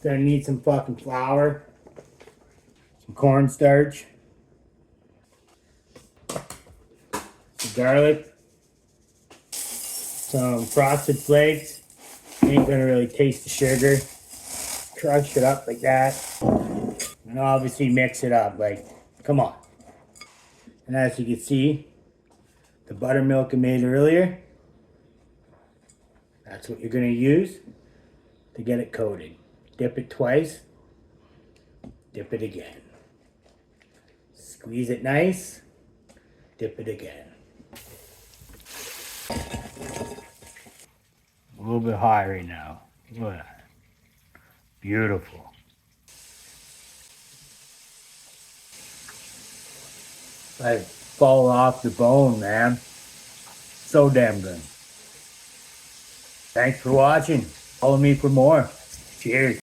Gonna need some fucking flour, some cornstarch, some garlic, some frosted flakes. Ain't gonna really taste the sugar. Crush it up like that. And obviously mix it up, like, come on. And as you can see, the buttermilk I made earlier, that's what you're gonna use to get it coated. Dip it twice, dip it again. Squeeze it nice, dip it again. A little bit high right now. Look at that. Beautiful. Like, fall off the bone, man. So damn good. Thanks for watching. Follow me for more. Cheers.